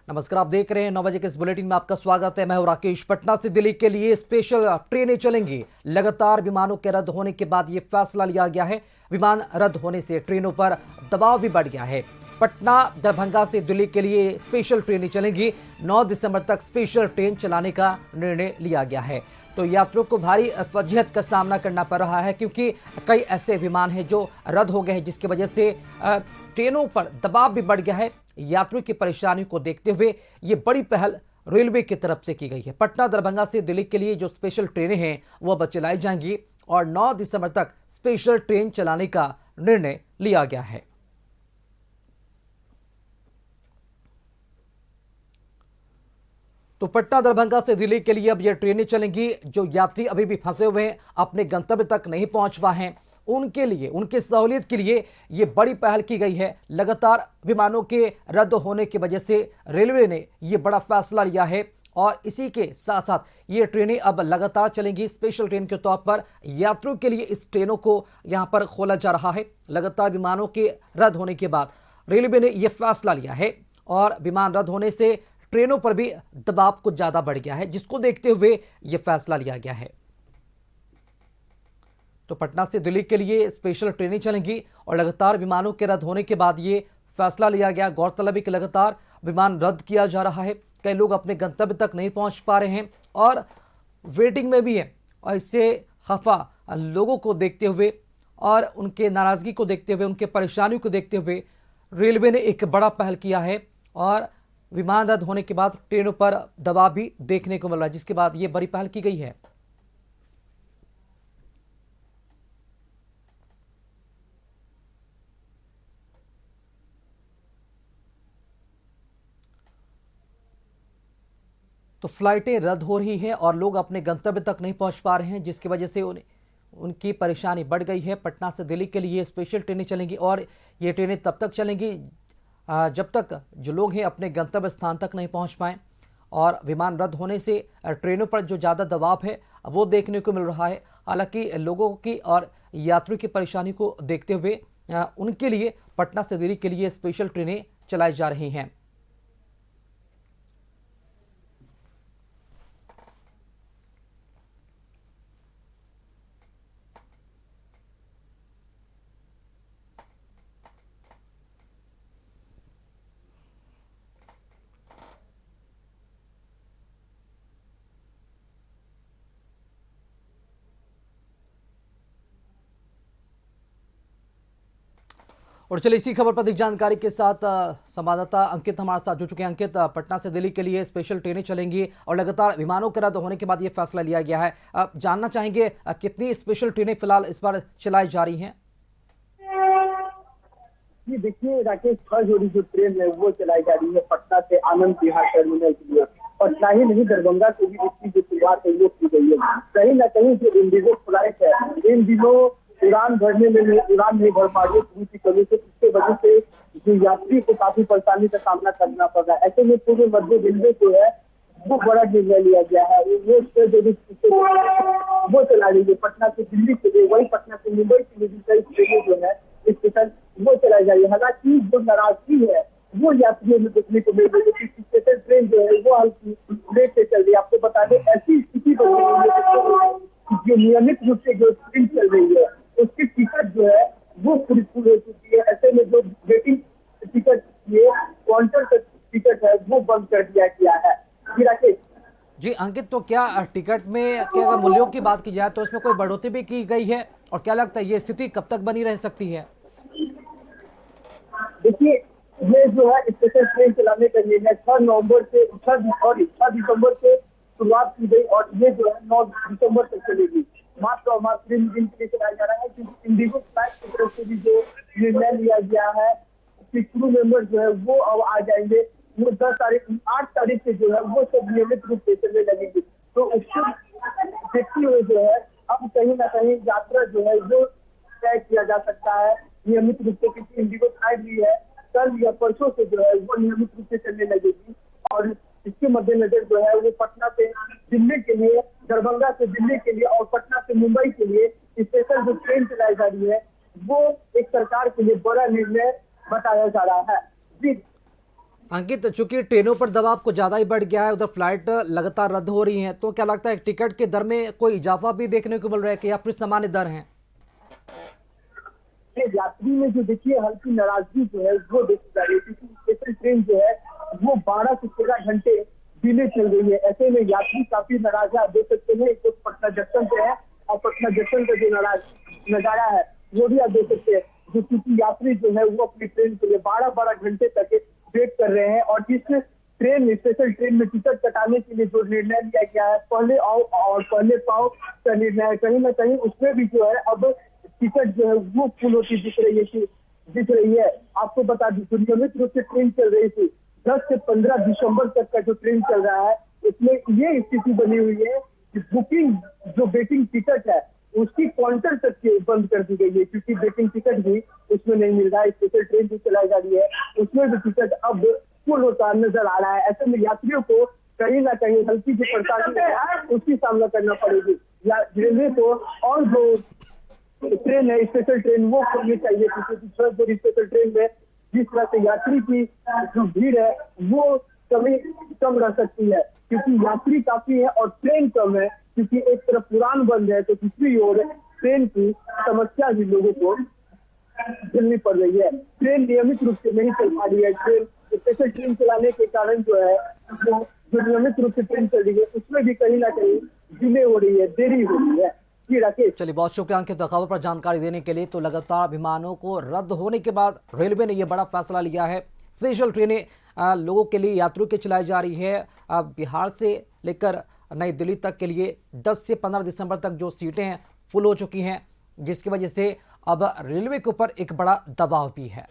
नमस्कार, आप देख रहे हैं 9 बजे के इस बुलेटिन में आपका स्वागत है। मैं हूं राकेश। पटना से दिल्ली के लिए स्पेशल ट्रेनें चलेंगी। लगातार विमानों के रद्द होने के बाद यह फैसला लिया गया है। विमान रद्द होने से ट्रेनों पर दबाव भी बढ़ गया है। पटना दरभंगा से दिल्ली के लिए स्पेशल ट्रेनें चलेंगी। 9 दिसंबर तक स्पेशल ट्रेन चलाने का निर्णय लिया गया है। तो यात्रियों को भारी फजीहत का सामना करना पड़ रहा है, क्योंकि कई ऐसे विमान हैं जो रद्द हो गए हैं, जिसकी वजह से ट्रेनों पर दबाव भी बढ़ गया है। यात्रियों की परेशानी को देखते हुए ये बड़ी पहल रेलवे की तरफ से की गई है। पटना दरभंगा से दिल्ली के लिए जो स्पेशल ट्रेनें हैं वो अब चलाई जाएंगी और 9 दिसंबर तक स्पेशल ट्रेन चलाने का निर्णय लिया गया है। तो पटना दरभंगा से दिल्ली के लिए अब ये ट्रेनें चलेंगी। जो यात्री अभी भी फंसे हुए हैं, अपने गंतव्य तक नहीं पहुंच पाए हैं, उनके लिए, उनकी सहूलियत के लिए ये बड़ी पहल की गई है। लगातार विमानों के रद्द होने की वजह से रेलवे ने ये बड़ा फैसला लिया है और इसी के साथ साथ ये ट्रेनें अब लगातार चलेंगी। स्पेशल ट्रेन के तौर पर यात्रियों के लिए इस ट्रेनों को यहां पर खोला जा रहा है। लगातार विमानों के रद्द होने के बाद रेलवे ने यह फैसला लिया है और विमान रद्द होने से ट्रेनों पर भी दबाव कुछ ज्यादा बढ़ गया है, जिसको देखते हुए यह फैसला लिया गया है। तो पटना से दिल्ली के लिए स्पेशल ट्रेनें चलेंगी और लगातार विमानों के रद्द होने के बाद ये फैसला लिया गया। गौरतलब है कि लगातार विमान रद्द किया जा रहा है। कई लोग अपने गंतव्य तक नहीं पहुंच पा रहे हैं और वेटिंग में भी है। और इससे खफा लोगों को देखते हुए और उनके नाराजगी को देखते हुए, उनके परेशानियों को देखते हुए रेलवे ने एक बड़ा पहल किया है और विमान रद्द होने के बाद ट्रेनों पर दबाव भी देखने को मिल रहा है, जिसके बाद ये बड़ी पहल की गई है। तो फ्लाइटें रद्द हो रही हैं और लोग अपने गंतव्य तक नहीं पहुंच पा रहे हैं, जिसकी वजह से उनकी परेशानी बढ़ गई है। पटना से दिल्ली के लिए स्पेशल ट्रेनें चलेंगी और ये ट्रेनें तब तक चलेंगी जब तक जो लोग हैं अपने गंतव्य स्थान तक नहीं पहुंच पाएँ। और विमान रद्द होने से ट्रेनों पर जो ज़्यादा दबाव है वो देखने को मिल रहा है। हालांकि लोगों की और यात्रियों की परेशानी को देखते हुए उनके लिए पटना से दिल्ली के लिए स्पेशल ट्रेनें चलाई जा रही हैं। और चलिए इसी खबर पर अधिक जानकारी के साथ संवाददाता अंकित हमारे साथ जुड़ चुके हैं। अंकित, पटना से दिल्ली के लिए स्पेशल ट्रेनें चलेंगी और लगातार विमानों के रद्द होने के बाद ये फैसला लिया गया है। जानना चाहेंगे कितनी स्पेशल ट्रेनें फिलहाल इस बार चलाई जा रही हैं? जी देखिए राकेश, 6 जोड़ी जो ट्रेन है वो चलाई जा रही है पटना से आनंद विहार टर्मिनल के लिए। पटना ही नहीं, दरभंगा से भी इसकी जो शुरुआत है वो की गई है। कहीं ना कहीं जो इंडिगो फ्लाइट है इन दिनों उड़ान नहीं भर पा रही है क्यों की कमी से, जिसके वजह से जो यात्री को काफी परेशानी का सामना करना पड़ रहा है। ऐसे में पूरे मध्य रेलवे जो है वो बड़ा निर्णय लिया गया है। वो चला रही है पटना से दिल्ली के लिए, वही पटना से मुंबई के लिए भी कई ट्रेनें जो है स्पेशल वो चलाई जा रही है। हालांकि जो नाराजगी है वो यात्रियों में देखने को मिल रही है कि स्पेशल ट्रेन जो है वो हल्की लेट से चल रही है। आपको बता दें ऐसी स्थिति बन रही है जो नियमित रूप से जो ट्रेन चल रही है उसकी टिकट जो है वो पूरी फुल हो चुकी है। ऐसे में जो वेटिंग टिकट ये काउंटर का टिकट है वो बंद कर दिया गया है। जी अंकित, तो क्या टिकट में क्या अगर मूल्यों की बात की जाए तो इसमें कोई बढ़ोतरी भी की गई है और क्या लगता है ये स्थिति कब तक बनी रह सकती है? देखिए ये जो है स्पेशल ट्रेन चलाने का निर्णय 6 दिसंबर से शुरुआत की गई और ये जो है 9 दिसंबर तक चलेगी। मात्र और मात्र 3 दिन के लिए चलाया जा रहा है, क्योंकि इंडिगो फ्लाइट की तरफ से भी जो निर्णय लिया गया है कि क्रू मेंबर जो है वो अब आ जाएंगे। वो 8 तारीख से जो है वो सब नियमित रूप से चलने लगेगी। तो उसको देखते हुए जो है अब कहीं ना कहीं यात्रा जो है वो तय किया जा सकता है नियमित रूप से, क्योंकि इंडिगो फ्लाइट भी है कल या परसों से जो है वो नियमित रूप से चलने लगेगी। और इसके मद्देनजर जो है वो पटना से दिल्ली के लिए, दरभंगा से दिल्ली के लिए और पटना से मुंबई के लिए स्पेशल जो ट्रेन चलाई जा रही है वो एक सरकार के लिए बड़ा निर्णय बताया जा रहा है। जी अंकित, चूंकि ट्रेनों पर दबाव कुछ ज्यादा ही बढ़ गया है, उधर फ्लाइट लगातार रद्द हो रही हैं, तो क्या लगता है टिकट के दर में कोई इजाफा भी देखने को मिल रहा है कि या फिर सामान्य दर हैं? ये यात्री में जो देखिए हल्की नाराजगी जो है वो देखी जा रही है, क्योंकि स्पेशल ट्रेन जो है वो 12 से 13 घंटे डिले चल रही है। ऐसे में यात्री काफी नाराज है। आप देख सकते हैं एक तो पटना जंक्शन पे है और पटना जंक्शन का जो नजारा है वो भी आप देख सकते हैं, जो क्योंकि यात्री जो है वो अपनी ट्रेन के लिए 12-12 घंटे तक वेट कर रहे हैं। और जिस ट्रेन स्पेशल ट्रेन में टिकट कटाने के लिए जो निर्णय लिया गया है, पहले आओ और पहले पाओ का निर्णय है, कहीं ना कहीं उसमें भी जो है अब टिकट जो है वो फुल होती दिख रही है। आपको बता दी, नियमित रूप से ट्रेन चल रही थी 10 से 15 दिसंबर तक का जो ट्रेन चल रहा है, इसमें ये स्थिति बनी हुई है कि बुकिंग जो वेटिंग टिकट है उसकी काउंटर तक के बंद कर दी गई है, क्योंकि वेटिंग टिकट भी उसमें नहीं मिल रहा है। स्पेशल ट्रेन जो चलाई जा रही है उसमें भी टिकट अब फुल होता नजर आ रहा है। ऐसे में यात्रियों को कहीं ना कहीं हल्की जो परेशानी है उसकी सामना करना पड़ेगी। या रेलवे को और जो ट्रेन है स्पेशल ट्रेन वो खोलनी चाहिए, क्योंकि स्पेशल ट्रेन में जिस तरह से यात्री की जो भीड़ है वो कम रह सकती है, क्योंकि यात्री काफी है और ट्रेन कम है। क्योंकि एक तरफ उड़ान बंद है तो दूसरी ओर ट्रेन की समस्या भी लोगों को झेलनी पड़ रही है। ट्रेन नियमित रूप से नहीं चल पा रही है। ट्रेन स्पेशल ट्रेन चलाने के कारण जो है वो जो नियमित रूप से ट्रेन चल रही है उसमें भी कहीं ना कहीं डिले हो रही है, देरी हो रही है। चलिए, बहुत शुक्रिया अंकित खबर पर जानकारी देने के लिए। तो लगातार विमानों को रद्द होने के बाद रेलवे ने यह बड़ा फैसला लिया है। स्पेशल ट्रेनें लोगों के लिए, यात्रियों के चलाई जा रही है। बिहार से लेकर नई दिल्ली तक के लिए 10 से 15 दिसंबर तक जो सीटें हैं फुल हो चुकी हैं, जिसकी वजह से अब रेलवे के ऊपर एक बड़ा दबाव भी है।